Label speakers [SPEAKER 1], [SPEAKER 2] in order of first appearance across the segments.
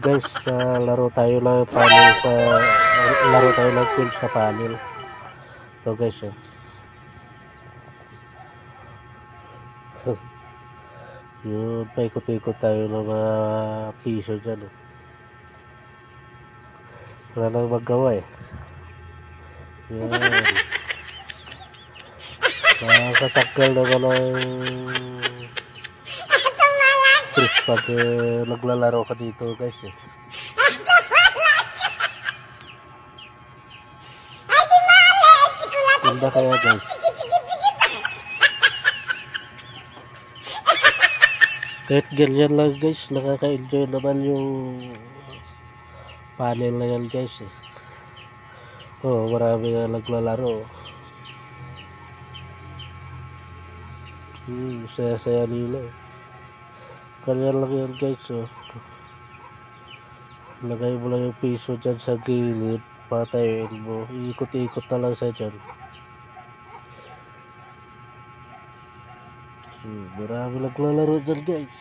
[SPEAKER 1] Guys, laro tayo ng panel sa laro tayo ng queen sa panel. Ito guys, yun, paikot-ikot tayo ng mga piso dyan. Wala nang magawa Yan. Nakakatakal naman ang stress pag naglalaro ka dito guys Ganda kaya guys. Kahit ganyan lang guys, nakaka-enjoy naman yung panel na yan guys marami nga naglalaro. Saya-saya nila ganyan lang yan guys lagay mo lang yung piso dyan sa gilid, patayin mo, ikot-ikot na lang sa dyan. Marami naglalaro dyan guys.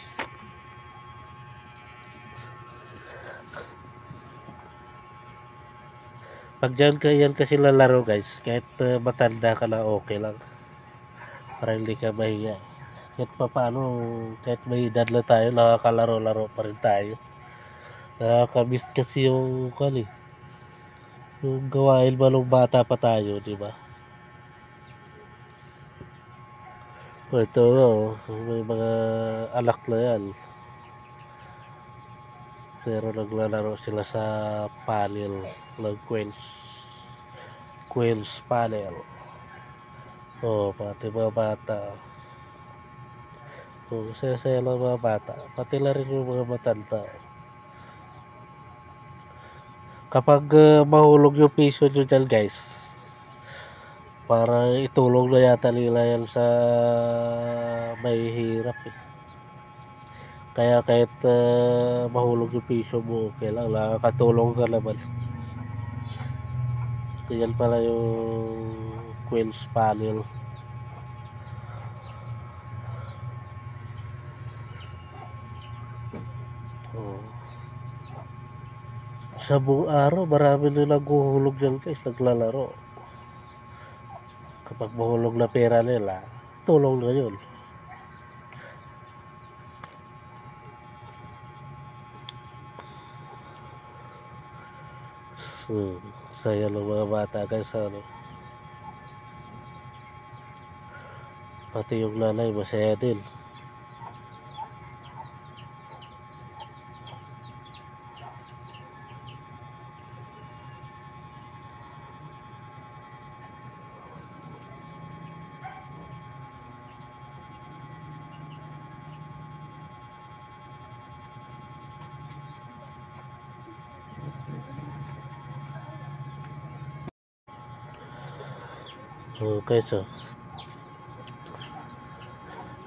[SPEAKER 1] Pag dyan yan kasi lalaro guys, kahit matanda ka na okay lang, para hindi ka mahiya. Kahit pa paano, kahit may edad na tayo, nakakalaro-laro pa rin tayo. Nakakamiss kasi yung yung gawain ba nung bata pa tayo, di ba? Ito may mga anak na yan, pero naglalaro sila sa panel ng Queen's panel. Pati mga bata. Saya-saya lang mga bata, pati na rin yung mga matanda. Kapag mahulog yung piso nyo dyan guys, para itulong na yata nila yan sa may hirap Kaya kahit mahulog yung piso mo, okay lang, nakakatulong ka naman. Yan pala yung Queen's panel. Sa buong araw, marami na naghuhulog dyan guys, naglalaro. Kapag mahulog na pera nila, tulong na yun. Saya ng mga bata guys pati yung nanay masaya din. Okay,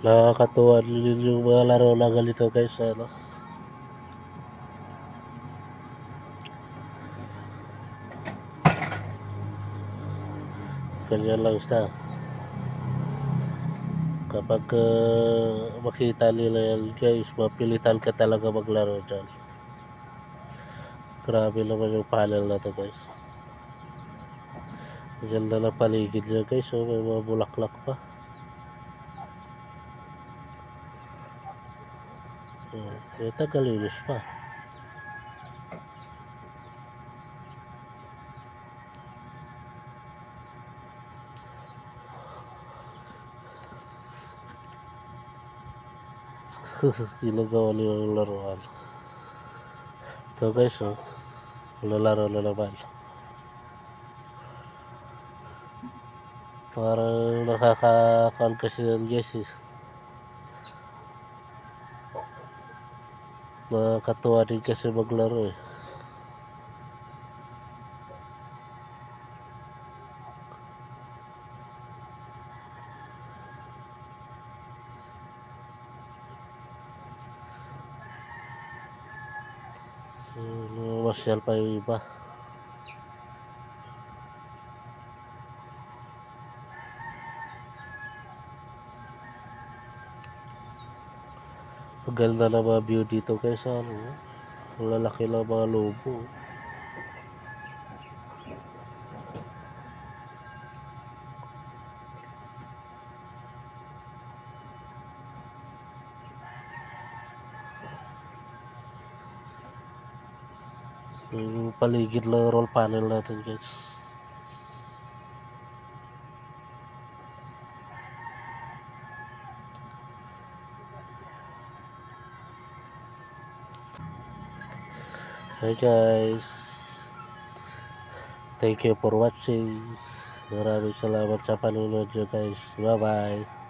[SPEAKER 1] nakakatuwa din yung mga laro na ganito guys ganyan lang siya. Kapag makita nila yan guys, mapilitan ka talaga maglaro dyan. Grabe naman yung panel na to guys. Ganda na paligid niya guys, may mga bulaklak pa. Tagalinis pa. Ginagawa niyo yung laruan. Ito guys lalaro na naman. Parang nakakakan kasi yan guys nakakatuwa din kasi maglaro masyal pa yung iba. Maganda na mga view dito guys Ang lalaki lang mga lobo. Yung paligid lang roll panel natin guys. Hi guys. Thank you for watching. Maraming salamat sa panonood nyo guys. Bye bye.